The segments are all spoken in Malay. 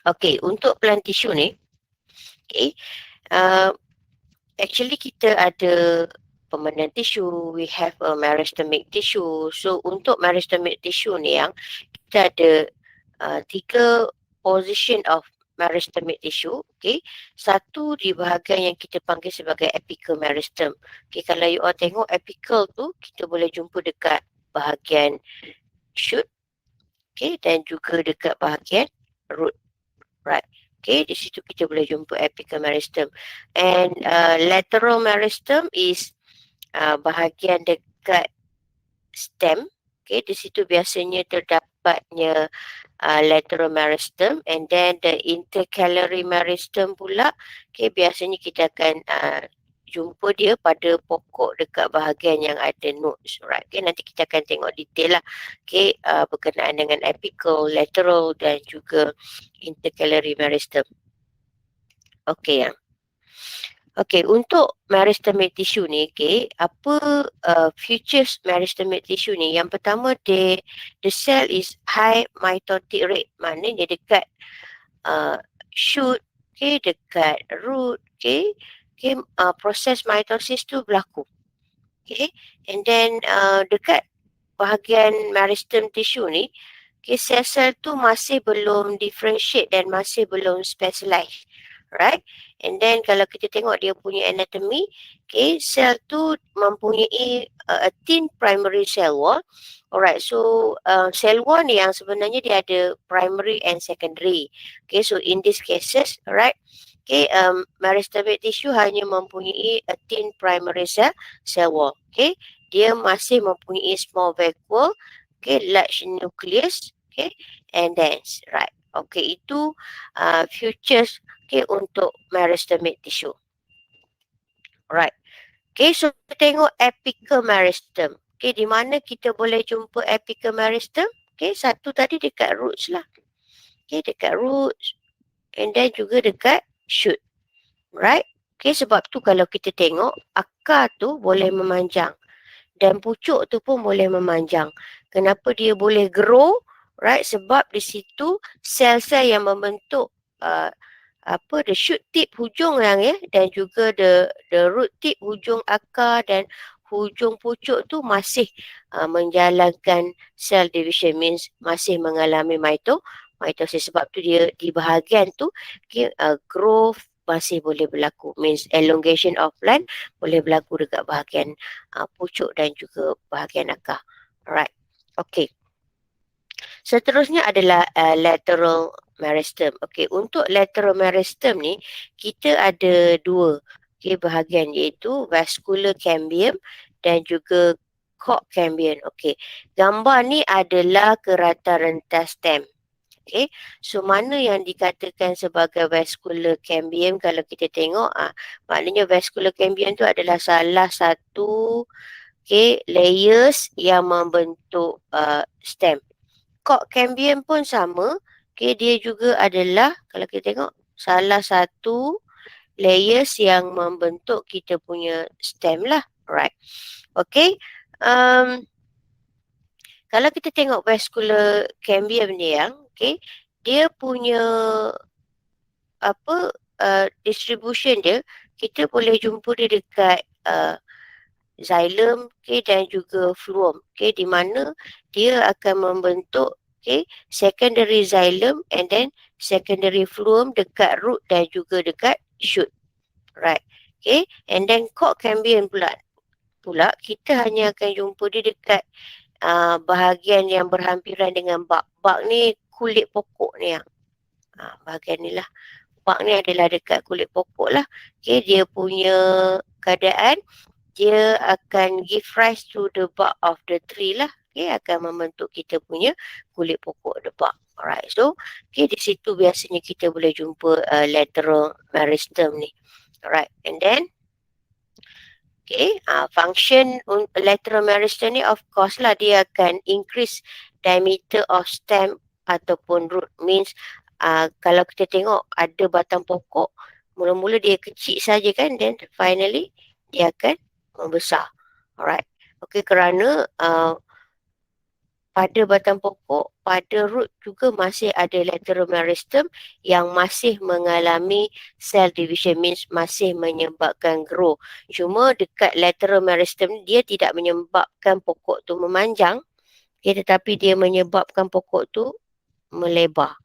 Okey, untuk plant tissue ni, okey, uh, actually kita ada permanent tissue, we have a meristemic tissue. So untuk meristemic tissue ni yang kita ada 3 position of meristemic tissue. Okay. Satu di bahagian yang kita panggil sebagai apical meristem. Okay, kalau you all tengok apical tu, kita boleh jumpa dekat bahagian shoot, okay, dan juga dekat bahagian root. Right. Okay, di situ kita boleh jumpa apical meristem. And lateral meristem is bahagian dekat stem. Okay, di situ biasanya terdapatnya lateral meristem, and then the intercalary meristem pula, okay, biasanya kita akan jumpa dia pada pokok dekat bahagian yang ada nodes, right? Okay, nanti kita akan tengok detail lah, okay, berkenaan dengan apical, lateral dan juga intercalary meristem. Okay, yang okay, untuk meristemic tissue ni, okay, apa features meristemic tissue ni? Yang pertama, the cell is high mitotic rate. Maknanya dekat shoot, okay, dekat root, okay, okay, proses mitosis tu berlaku. Okay, and then dekat bahagian meristem tissue ni, okay, sel-sel tu masih belum differentiate dan masih belum specialize. Right? And then kalau kita tengok dia punya anatomy, okay, sel tu mempunyai a thin primary cell wall. Alright, so cell wall ni yang sebenarnya dia ada primary and secondary. Okay, so in these cases, alright, okay, meristemic tissue hanya mempunyai a thin primary cell wall. Okay, dia masih mempunyai small vacuole, okay, large nucleus, okay, and dense, right. Okay, itu features, okay, untuk meristemic tissue. Right. Okay, so kita tengok apical meristem. Okay, di mana kita boleh jumpa apical meristem? Okay, satu tadi dekat roots lah. Okay, dekat roots, and then juga dekat shoot. Right. Okay, sebab tu kalau kita tengok, akar tu boleh memanjang dan pucuk tu pun boleh memanjang. Kenapa dia boleh grow? Right, sebab di situ sel-sel yang membentuk the shoot tip hujung yang ya, dan juga the root tip hujung akar dan hujung pucuk tu masih menjalankan cell division, means masih mengalami mitosis. Sebab tu dia di bahagian tu, okay, growth masih boleh berlaku, means elongation of plant boleh berlaku dekat bahagian pucuk dan juga bahagian akar. Alright. Okay. Seterusnya adalah lateral meristem. Okay, untuk lateral meristem ni kita ada dua, okay, bahagian, iaitu vascular cambium dan juga cork cambium. Okay, gambar ni adalah kerata rentas stem. Okay, so mana yang dikatakan sebagai vascular cambium? Kalau kita tengok, maknanya vascular cambium tu adalah salah satu, okay, layers yang membentuk stem. Cork cambium pun sama. Okay, dia juga adalah, kalau kita tengok, salah satu layers yang membentuk kita punya stem lah. Right. Okay. Kalau kita tengok vascular cambium ni yang, okay, dia punya distribution dia, kita boleh jumpa dia dekat xylem, okay, dan juga phloem, okay, di mana dia akan membentuk, okay, secondary xylem and then secondary phloem dekat root dan juga dekat shoot. Right. Okay, and then cork cambium pula kita hanya akan jumpa dia dekat bahagian yang berhampiran dengan bark. Bark ni kulit pokok ni yang bahagian ni lah. Bark ni adalah dekat kulit pokok lah. Okay, dia punya keadaan, dia akan give rise to the bark of the tree lah. Okay, akan membentuk kita punya kulit pokok, the bark. Alright, so okay, di situ biasanya kita boleh jumpa lateral meristem ni. Alright, and then okay, function lateral meristem ni, of course lah, dia akan increase diameter of stem ataupun root. Means kalau kita tengok ada batang pokok, mula-mula dia kecil saja kan, then finally dia akan membesar. Alright. Okay, kerana pada batang pokok, pada root juga masih ada lateral meristem yang masih mengalami cell division, means masih menyebabkan grow. Cuma dekat lateral meristem dia tidak menyebabkan pokok tu memanjang, tetapi dia menyebabkan pokok tu melebar.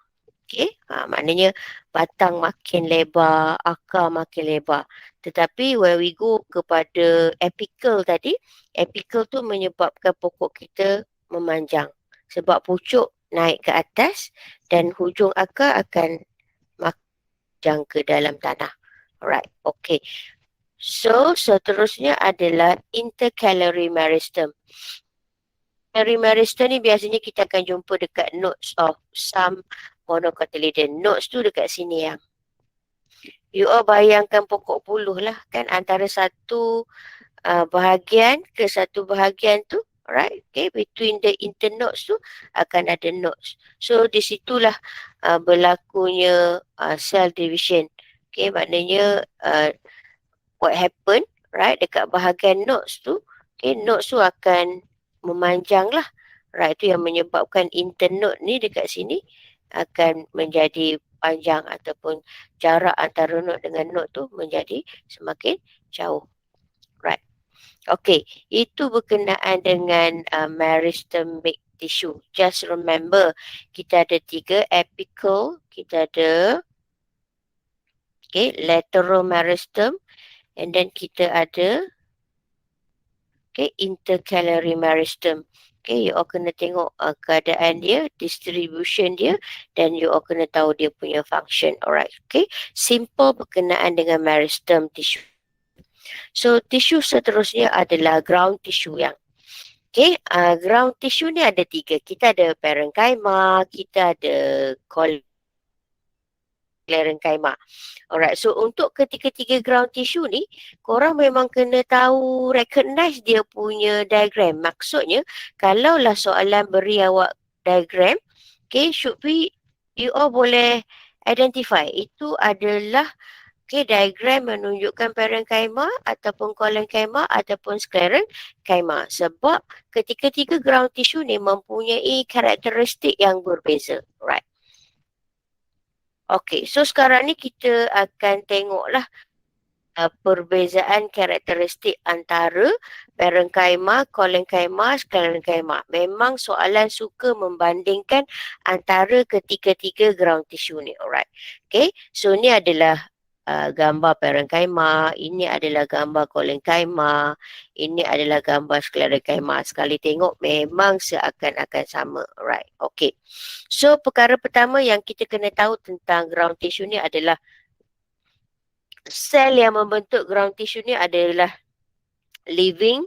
Maknanya batang makin lebar, akar makin lebar. Tetapi when we go kepada apical tadi, apical tu menyebabkan pokok kita memanjang. Sebab pucuk naik ke atas dan hujung akar akan manjang ke dalam tanah. Alright, okay. So, seterusnya adalah intercalary meristem. Meristem ni biasanya kita akan jumpa dekat nodes of some monocotyledon. Nodes tu dekat sini yang. You all bayangkan pokok buluh lah kan, antara satu bahagian ke satu bahagian tu, right? Okay, between the internodes tu akan ada nodes. So di situlah berlakunya cell division. Okay, maknanya what happen, right, dekat bahagian nodes tu, okay, nodes tu akan memanjang lah. Right, itu yang menyebabkan internode ni dekat sini akan menjadi panjang ataupun jarak antara node dengan node tu menjadi semakin jauh. Right. Okay, itu berkenaan dengan meristemic tissue. Just remember, kita ada 3, apical, kita ada lateral meristem, and then kita ada intercalary meristem. Okay, you all kena tengok keadaan dia, distribution dia, dan you all kena tahu dia punya function. Alright, okay. Simple berkenaan dengan meristem tissue. So, tissue seterusnya adalah ground tissue yang. Okay, ground tissue ni ada 3. Kita ada parenchyma, kita ada sclerenchyma. Alright, so untuk ketiga-tiga ground tissue ni, korang memang kena tahu, recognize dia punya diagram. Maksudnya, kalaulah soalan beri awak diagram, okay, should be, you all boleh identify. Itu adalah diagram menunjukkan parenchyma ataupun collenchyma ataupun sclerenchyma. Sebab ketiga-tiga ground tissue ni mempunyai karakteristik yang berbeza. Right. Okay, so sekarang ni kita akan tengoklah perbezaan karakteristik antara parenchyma, collenchyma, sclerenchyma. Memang soalan suka membandingkan antara ketiga-tiga ground tissue ni. Alright. Okay, so ni adalah gambar parenchyma, ini adalah gambar collenchyma, ini adalah gambar sclerenchyma. Sekali tengok memang seakan-akan sama. Alright, okay. So perkara pertama yang kita kena tahu tentang ground tissue ni adalah sel yang membentuk ground tissue ni adalah living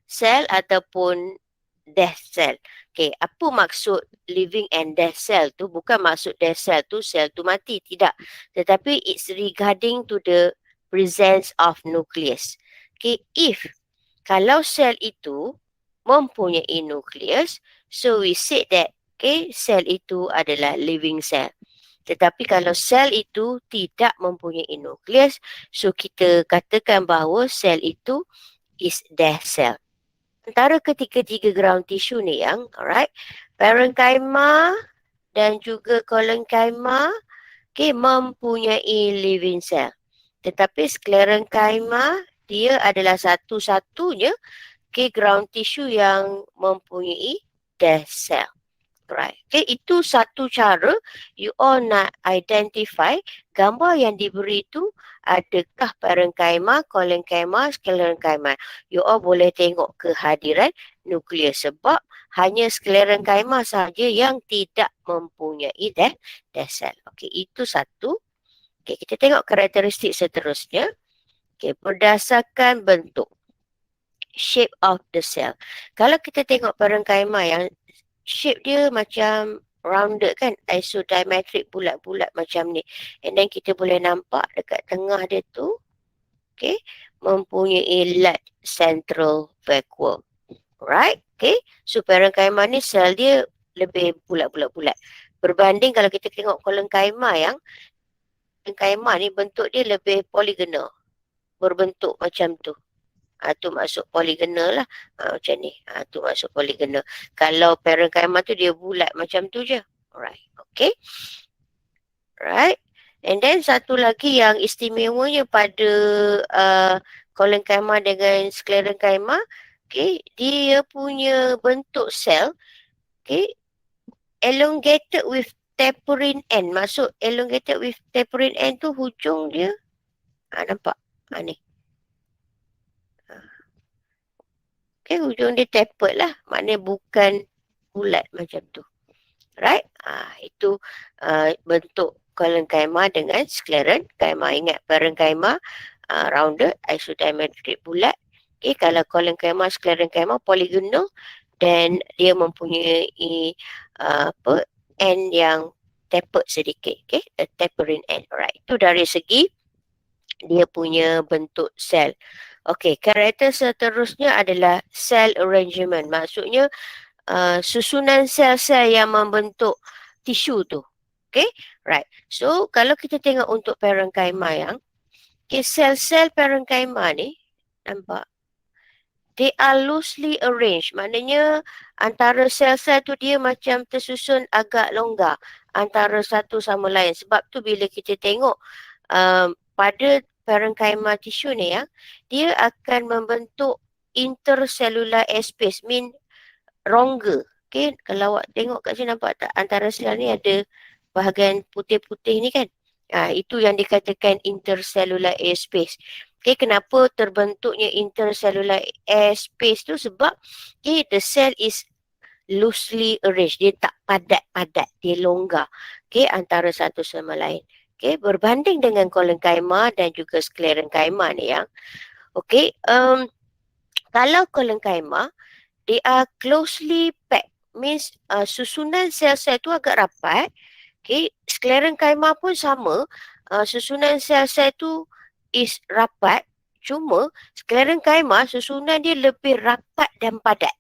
cell ataupun death cell. Okay, apa maksud living and death cell tu? Bukan maksud death cell tu sel tu mati, tidak. Tetapi it's regarding to the presence of nucleus. Okay, kalau sel itu mempunyai nucleus, so we said that sel itu adalah living cell. Tetapi kalau sel itu tidak mempunyai nukleus, so kita katakan bahawa sel itu is death cell. Antara ketiga-tiga ground tissue ni yang, alright, parenchyma dan juga collenchyma mempunyai living cell. Tetapi sclerenchyma dia adalah satu-satunya ground tissue yang mempunyai death cell. Right. Okay, itu satu cara you all nak identify gambar yang diberi itu adakah parenchyma, collenchyma, sclerenchyma. You all boleh tengok kehadiran nukleus sebab hanya sclerenchyma sahaja yang tidak mempunyai death cell. Okay, itu satu. Okay, kita tengok karakteristik seterusnya. Okay, berdasarkan bentuk, shape of the cell. Kalau kita tengok parenchyma yang shape dia macam rounded kan, isodiametric, bulat-bulat macam ni. And then kita boleh nampak dekat tengah dia tu, okay, mempunyai large central vacuole. Right, okay. So parenchyma ni sel dia lebih bulat-bulat-bulat. Berbanding kalau kita tengok collenchyma yang, parenchyma ni bentuk dia lebih polygonal. Berbentuk macam tu. tu masuk polygonal lah. Macam ni. Tu masuk polygonal. Kalau parenchyma tu dia bulat macam tu je. Alright. Okay. Right. And then satu lagi yang istimewanya pada collenchyma dengan sclerenchyma, okay, dia punya bentuk sel, okay, elongated with tapering end. Maksud elongated with tapering end tu hujung dia, nampak? Ni. Okay, hujung dia tapered lah. Maknanya bukan bulat macam tu. Right? Itu bentuk collenchyma dengan sclerenchyma. Ingat, parenchyma rounded, isodiametric bulat. Okay, kalau collenchyma, sclerenchyma polygonal, dan dia mempunyai end yang tapered sedikit. Okay, a tapering end. Alright, itu dari segi dia punya bentuk sel. Okay, karakter seterusnya adalah cell arrangement. Maksudnya susunan sel-sel yang membentuk tisu tu. Okay, right. So, kalau kita tengok untuk parenchyma yang, okay, sel-sel parenchyma ni, nampak? They are loosely arranged. Maknanya, antara sel-sel tu dia macam tersusun agak longgar antara satu sama lain. Sebab tu bila kita tengok pada parenchyma tisu ni ya, dia akan membentuk intercellular space, mean rongga. Okay, kalau awak tengok kat sini nampak tak? Antara sel ni ada bahagian putih-putih ni kan? Itu yang dikatakan intercellular airspace. Okay, kenapa terbentuknya intercellular airspace tu? Sebab okay, the cell is loosely arranged. Dia tak padat-padat. Dia longgar. Okay, antara satu sama lain. Okay, berbanding dengan collenchyma dan juga sclerenchyma ni yang. Okay, kalau collenchyma, they are closely packed. Means susunan sel-sel tu agak rapat. Okay, sclerenchyma pun sama. Susunan sel-sel tu is rapat. Cuma sclerenchyma susunan dia lebih rapat dan padat.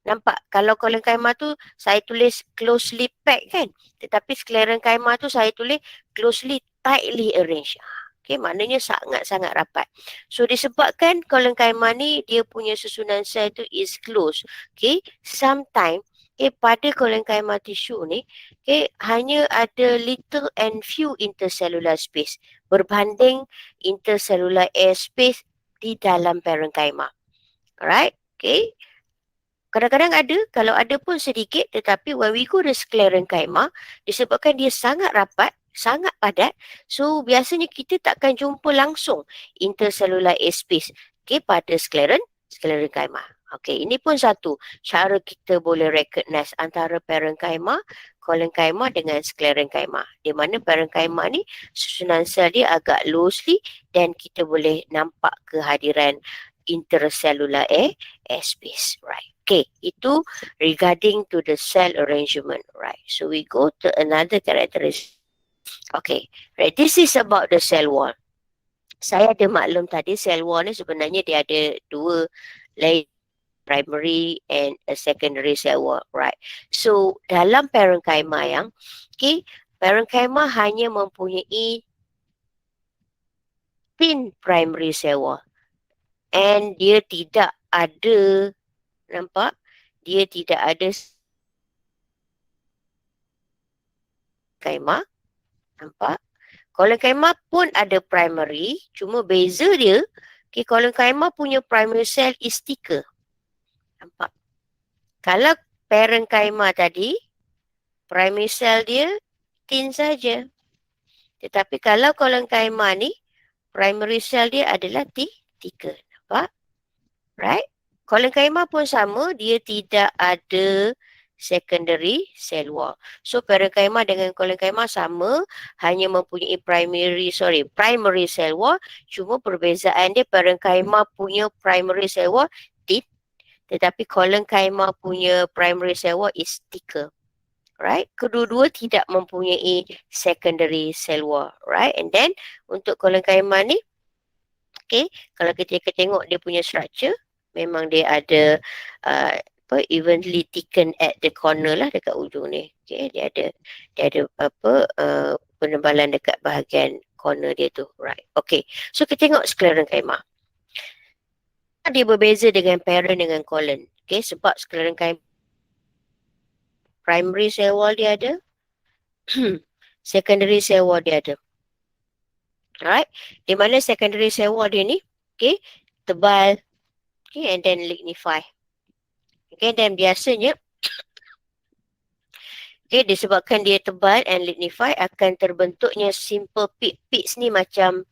Nampak? Kalau collenchyma tu saya tulis closely packed kan. Tetapi sclerenchyma tu saya tulis closely tightly arranged. Okay, maknanya sangat-sangat rapat. So, disebabkan collenchyma ni, dia punya susunan sel tu is close. Okay, sometimes, okay, pada collenchyma tisu ni, okay, hanya ada little and few intercellular space berbanding intercellular air space di dalam parenchyma. Alright, okay. Kadang-kadang ada, kalau ada pun sedikit, tetapi when we go to sclerenchyma, disebabkan dia sangat rapat, sangat padat, so biasanya kita takkan jumpa langsung intercellular space, okay, pada sclerenchyma. Okay, ini pun satu cara kita boleh recognize antara parenchyma, collenchyma dengan sclerenchyma. Di mana parenchyma ni susunan sel dia agak loosely dan kita boleh nampak kehadiran intercellular space, right? Okay, itu regarding to the cell arrangement, right? So we go to another characteristic. Okay, right. This is about the cell wall. Saya ada maklum tadi cell wall ni sebenarnya dia ada dua layer, primary and a secondary cell wall, right? So dalam parenchyma yang, okay, parenchyma hanya mempunyai thin primary cell wall, and dia tidak ada, nampak? Dia tidak ada collenchyma, nampak? Collenchyma pun ada primary, cuma beza dia, okay, collenchyma punya primary cell is thicker. Nampak? Kalau parenchyma tadi, primary cell dia thin saja. Tetapi kalau collenchyma ni, primary cell dia adalah thicker. Nampak? Right? Collenchyma pun sama, dia tidak ada secondary cell wall. So parenchyma dengan collenchyma sama, hanya mempunyai primary cell wall, cuma perbezaan dia parenchyma punya primary cell wall thin, tetapi collenchyma punya primary cell wall is thicker. Right? Kedua-dua tidak mempunyai secondary cell wall, right? And then untuk collenchyma ni, okay, kalau kita tengok dia punya structure, memang dia ada evenly thickened at the corner lah, dekat ujung ni. Okay, dia ada penebalan dekat bahagian corner dia tu, right? Okay, so kita tengok sclerenchyma. dia berbeza dengan parent dengan colon. Okay, sebab sclerenchyma primary cell wall dia ada, secondary cell wall dia ada. Alright, di mana secondary cell wall dia ni, okay, tebal, okay, and then lignify. Okay, dan biasanya, okay, disebabkan dia tebal and lignify, akan terbentuknya simple pit. Pits ni macam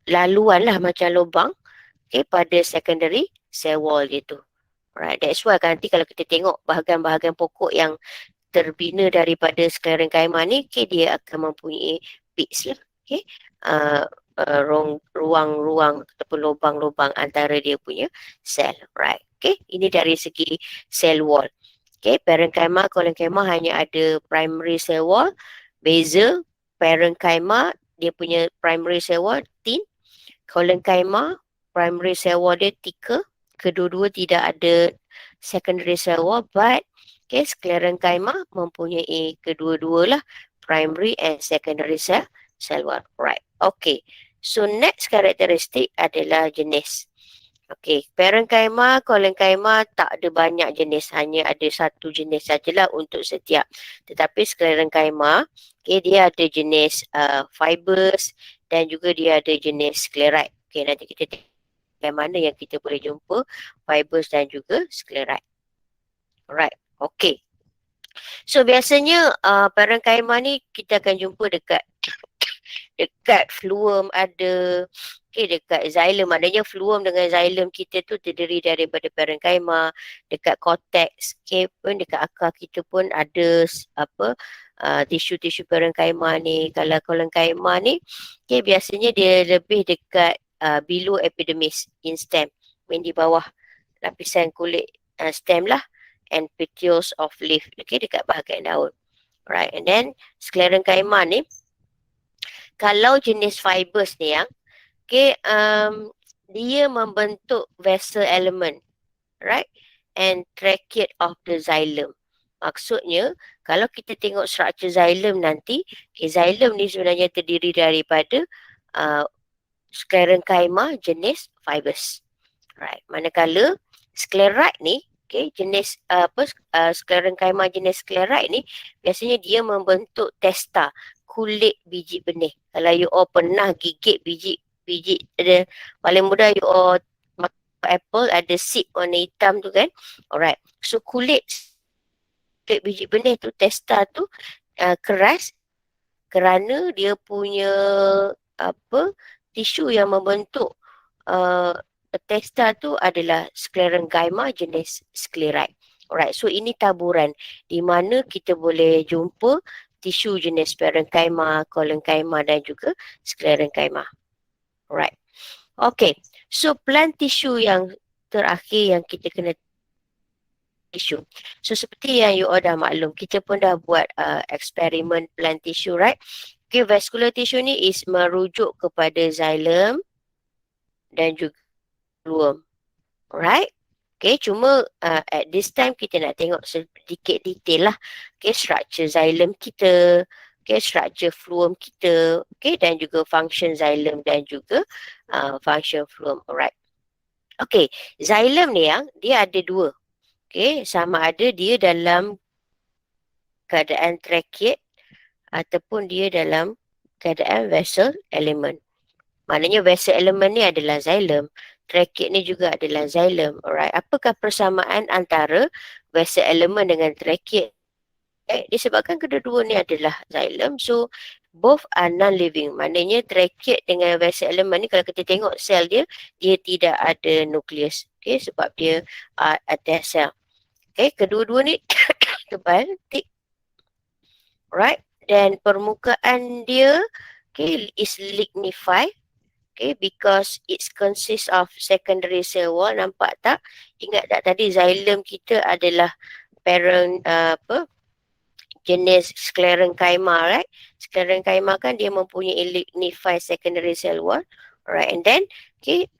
laluan lah, macam lubang, okay, pada secondary cell wall dia tu. Alright, that's why nanti kalau kita tengok bahagian-bahagian pokok yang terbina daripada sclerenchyma ni, okay, dia akan mempunyai pits lah, okay, ruang-ruang ataupun lubang-lubang antara dia punya sel, right? Okay, ini dari segi cell wall. Okay, parenchyma, collenchyma hanya ada primary cell wall. Beza parenchyma, dia punya primary cell wall thin. Collenchyma, primary cell wall dia thicker. Kedua-dua tidak ada secondary cell wall, but okay, sclerenchyma mempunyai kedua-dua lah, primary and secondary cell wall. Right. Okay. So next karakteristik adalah jenis. Okay, parenchyma, collenchyma tak ada banyak jenis, hanya ada satu jenis sajalah untuk setiap. Tetapi sclerenchyma, okay, dia ada jenis fibers dan juga dia ada jenis sclerite. Okay, nanti kita tengok mana yang kita boleh jumpa fibers dan juga sclerite. Alright, okay. So biasanya parenchyma ni kita akan jumpa dekat phloem ada, okay, dekat xylem. Maknanya phloem dengan xylem kita tu terdiri daripada parenchyma. Dekat cortex, okay, pun dekat akar kita pun ada tisu-tisu parenchyma ni. Kalau collenchyma ni, okay, biasanya dia lebih dekat below epidermis in stem, di bawah lapisan kulit stem lah, and petioles of leaf, okay, dekat bahagian daun. Right, and then sclerenchyma ni, kalau jenis fibers ni yang, okay, dia membentuk vessel element, right, and trachea of the xylem. Maksudnya, kalau kita tengok struktur xylem nanti, okay, xylem ni sebenarnya terdiri daripada sclerenchyma jenis fibers. Right, manakala sclerite ni, okay, jenis sclerenchyma jenis sclerite ni, biasanya dia membentuk testa, kulit biji benih. Kalau you all pernah gigit biji ada, paling mudah you all makan apple ada seed warna hitam tu kan. Alright, so kulit biji benih tu, testa tu keras kerana dia punya tisu yang membentuk testa tu adalah sclerenchyma jenis sclerite. Alright, so ini taburan di mana kita boleh jumpa tisu jenis parenchyma, collenchyma dan juga sclerenchyma. Alright. Okay, so plant tissue yang terakhir yang kita kena tissue. So seperti yang you all dah maklum, kita pun dah buat eksperimen plant tissue, right? Okay, vascular tissue ni is merujuk kepada xylem dan juga phloem. Alright. Okay, cuma at this time kita nak tengok sedikit detail lah. Okay, structure xylem kita, okay, structure phloem kita, okay, dan juga function xylem dan juga function phloem. Alright. Okay, xylem ni yang dia ada dua. Okay, sama ada dia dalam keadaan trachea ataupun dia dalam keadaan vessel element. Maknanya vessel element ni adalah xylem. Trachea ni juga adalah xylem. Alright. Apakah persamaan antara vessel element dengan trachea? Disebabkan kedua-dua ni adalah xylem. So, both are non-living. Maknanya trachea dengan vessel element ni, kalau kita tengok sel dia, dia tidak ada nukleus. Okay, sebab dia ada sel. Okay, kedua-dua ni tebal, thick. Alright. Dan permukaan dia, okay, is lignified. Okay, because it consists of secondary cell wall. Nampak tak? Ingat tak tadi xylem kita adalah parent jenis sclerenchyma, right? Sclerenchyma kan dia mempunyai lignified secondary cell wall. Alright, and then okay,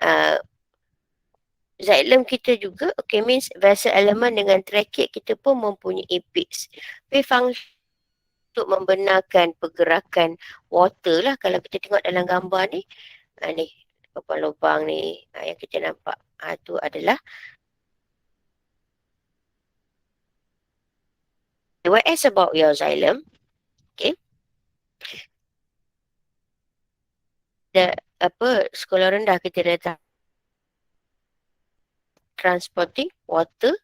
xylem kita juga, okay, means vessel element dengan trachea kita pun mempunyai pits. Tapi function untuk membenarkan pergerakan water lah, kalau kita tengok dalam gambar ni, ni lubang-lubang ni yang kita nampak. Itu adalah what is about your xylem. Okay. Sekolah rendah kita dah tahu transporting water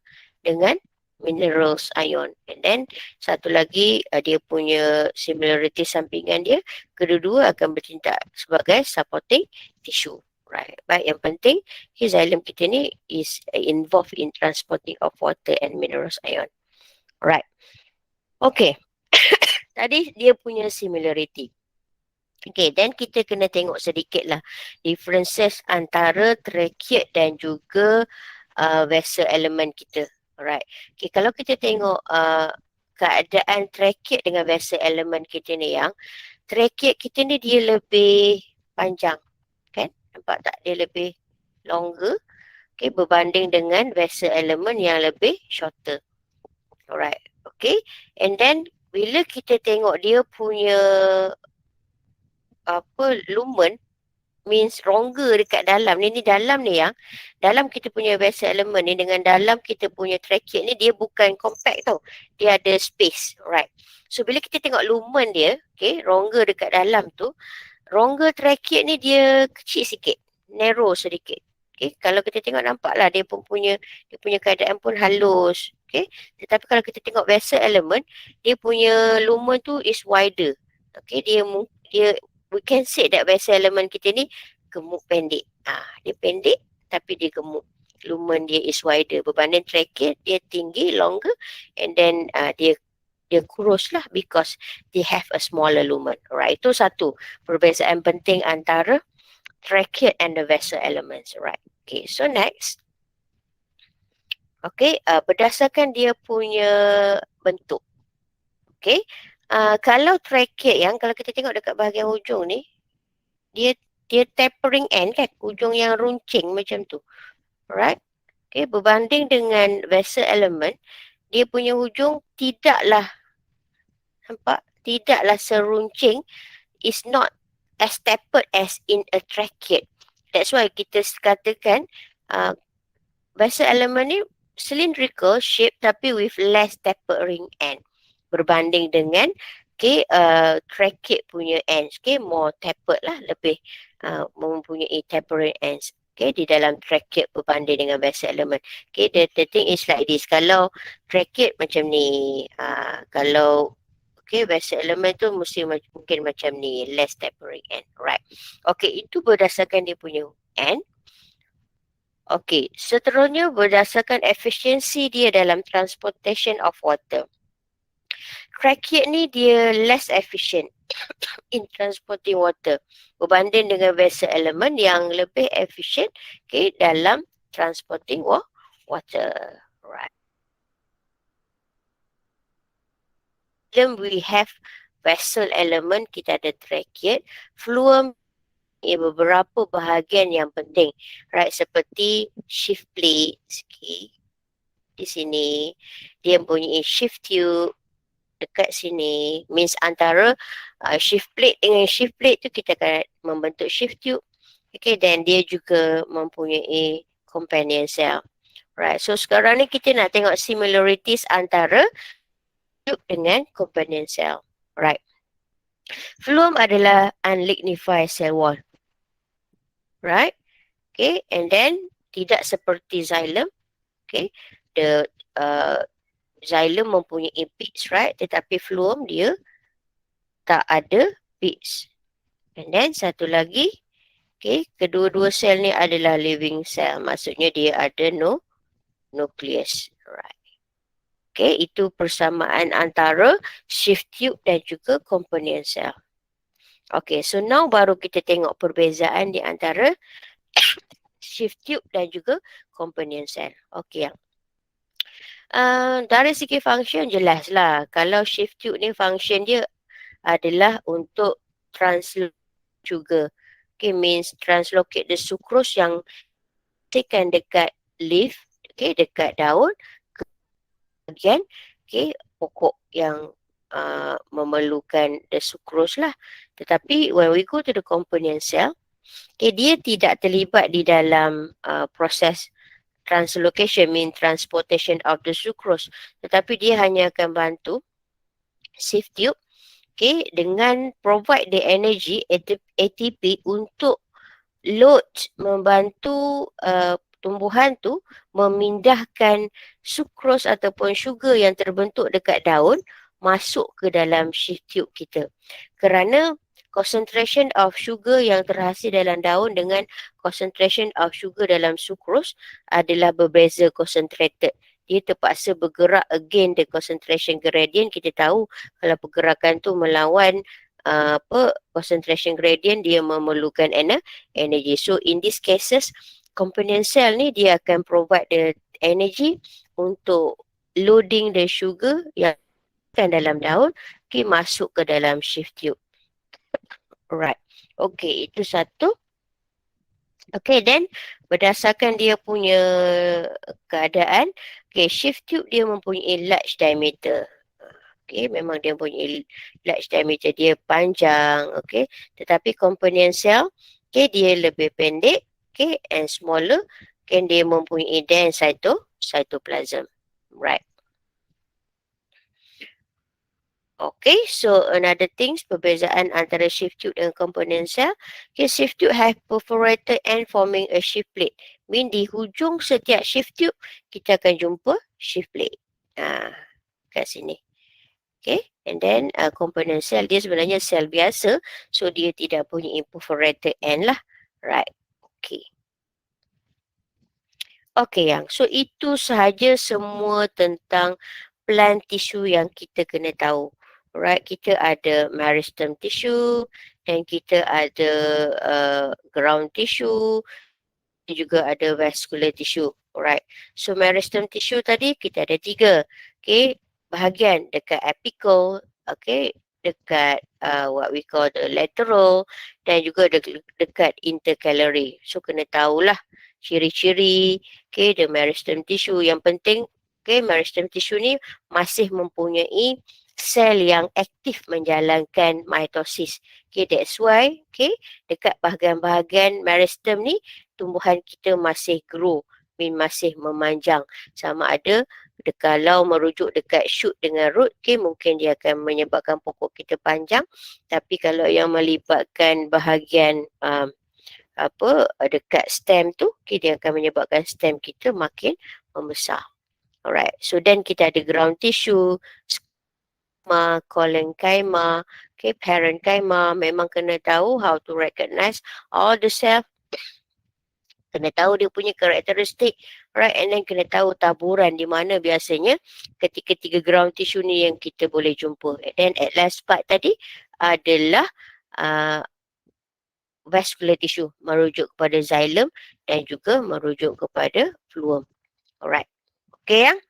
dengan minerals ion. And then satu lagi dia punya similarity sampingan dia, kedua-dua akan bertindak sebagai supporting tissue. Right. Baik, yang penting xylem kita ni is involved in transporting of water and minerals ion. Right. Okay. Tadi dia punya similarity. Okay, then kita kena tengok sedikit lah differences antara trachea dan juga vessel element kita. Alright. Okay, kalau kita tengok keadaan trachea dengan vessel element kita ni, yang trachea kita ni dia lebih panjang. Kan? Nampak tak? Dia lebih longer. Okay, berbanding dengan vessel element yang lebih shorter. Alright. Okay. And then bila kita tengok dia punya lumen means rongga dekat dalam ni dalam ni, yang dalam kita punya vessel element ni dengan dalam kita punya trachea ni, dia bukan compact tau, dia ada space. Right. So bila kita tengok lumen dia, okay, rongga dekat dalam tu, rongga trachea ni dia kecil sikit, narrow sedikit. Okay, kalau kita tengok nampaklah dia punya keadaan pun halus. Okay, tetapi kalau kita tengok vessel element, dia punya lumen tu is wider. Okay, dia we can say that vessel element kita ni gemuk pendek. Dia pendek tapi dia gemuk. Lumen dia is wider berbanding trachea, dia tinggi, longer, and then dia kurus lah because they have a smaller lumen. Alright, itu satu perbezaan penting antara trachea and the vessel elements. Right. Okay, so next. Okay, berdasarkan dia punya bentuk. Okay, kalau trachea yang kalau kita tengok dekat bahagian hujung ni, dia tapering end kan, hujung yang runcing macam tu. Alright. Okay, berbanding dengan vessel element, dia punya hujung tidaklah seruncing, is not as tapered as in a trachea. That's why kita katakan vessel element ni cylindrical shape tapi with less tapering end berbanding dengan trachea punya ends. Okay, more tapered lah, lebih mempunyai tapering ends. Okay, di dalam trachea berbanding dengan vessel element. Okay, the thing is like this. Kalau trachea macam ni, kalau vessel element tu mungkin macam ni, less tapering end. Right. Okay, itu berdasarkan dia punya end. Okay, seterusnya berdasarkan efisiensi dia dalam transportation of water. Trachea ni dia less efficient in transporting water berbanding dengan vessel element yang lebih efficient dalam transporting water. Right. Then we have vessel element, kita ada trachea, phloem, beberapa bahagian yang penting, right, seperti shift plate. Di sini dia mempunyai shift tube dekat sini, means antara shift plate dengan shift plate tu kita akan membentuk shift tube. Okay, dan dia juga mempunyai companion cell. Right, so sekarang ni kita nak tengok similarities antara tube dengan companion cell. Right. Phloem adalah unlignified cell wall. Right. Okay, and then tidak seperti xylem. Okay, the xylem mempunyai peaks, right? Tetapi phloem dia tak ada peaks. And then satu lagi, kedua-dua sel ni adalah living cell. Maksudnya dia ada nucleus. Right. Itu persamaan antara shift tube dan juga companion cell. So now baru kita tengok perbezaan di antara shift tube dan juga companion cell. Yang dari segi function jelaslah. Kalau shift tube ni function dia adalah untuk translocate sugar. Means translocate the sucrose yang tekan dekat leaf, dekat daun, ke bahagian pokok yang memerlukan the sucrose lah. Tetapi when we go to the companion cell, Okay, dia tidak terlibat di dalam proses translocation, mean transportation of the sucrose. Tetapi dia hanya akan bantu shift tube, okay, dengan provide the energy ATP untuk load, membantu tumbuhan tu memindahkan sukros ataupun sugar yang terbentuk dekat daun masuk ke dalam shift tube kita. Kerana concentration of sugar yang terhasil dalam daun dengan concentration of sugar dalam sukros adalah berbeza concentrated. Dia terpaksa bergerak again the concentration gradient. Kita tahu kalau pergerakan tu melawan concentration gradient, dia memerlukan energy. So in these cases, component cell ni dia akan provide the energy untuk loading the sugar yang dalam daun, okay, masuk ke dalam shift tube. Right. Okay, itu satu. Okay, then berdasarkan dia punya keadaan, okay, shift tube dia mempunyai large diameter. Okay, memang dia mempunyai large diameter, dia panjang, okay. Tetapi component cell, okay, dia lebih pendek, okay, and smaller, okay, dia mempunyai dense cytoplasm. Right. Okay, so another things, perbezaan antara shift tube dengan component cell. Okay, shift tube have perforated end forming a shift plate. Mean di hujung setiap shift tube, kita akan jumpa shift plate. Kat sini. Okay, and then component cell dia sebenarnya sel biasa, so dia tidak punya perforated end lah. Right, okay. Okay, yang so itu sahaja semua tentang plant tissue yang kita kena tahu. Alright, kita ada meristem tissue dan kita ada ground tissue, juga ada vascular tissue. Alright, so meristem tissue tadi kita ada 3. Okay, bahagian dekat apical, okay, dekat what we call the lateral dan juga dekat intercalary. So kena tahulah ciri-ciri, okay, the meristem tissue. Yang penting, okay, meristem tissue ni masih mempunyai sel yang aktif menjalankan mitosis. Okay, that's why, okay, dekat bahagian-bahagian meristem ni, tumbuhan kita masih grow, mean masih memanjang. Sama ada kalau merujuk dekat shoot dengan root, okay, mungkin dia akan menyebabkan pokok kita panjang. Tapi kalau yang melibatkan bahagian dekat stem tu, okay, dia akan menyebabkan stem kita makin membesar. Alright, so then kita ada ground tissue, collenchyma, okay, parenchyma. Memang kena tahu how to recognize all the cell, kena tahu dia punya karakteristik, right, and then kena tahu taburan di mana biasanya ketika 3 ground tissue ni yang kita boleh jumpa. And then at last part tadi adalah vascular tissue, merujuk kepada xylem dan juga merujuk kepada phloem. Alright, okay yang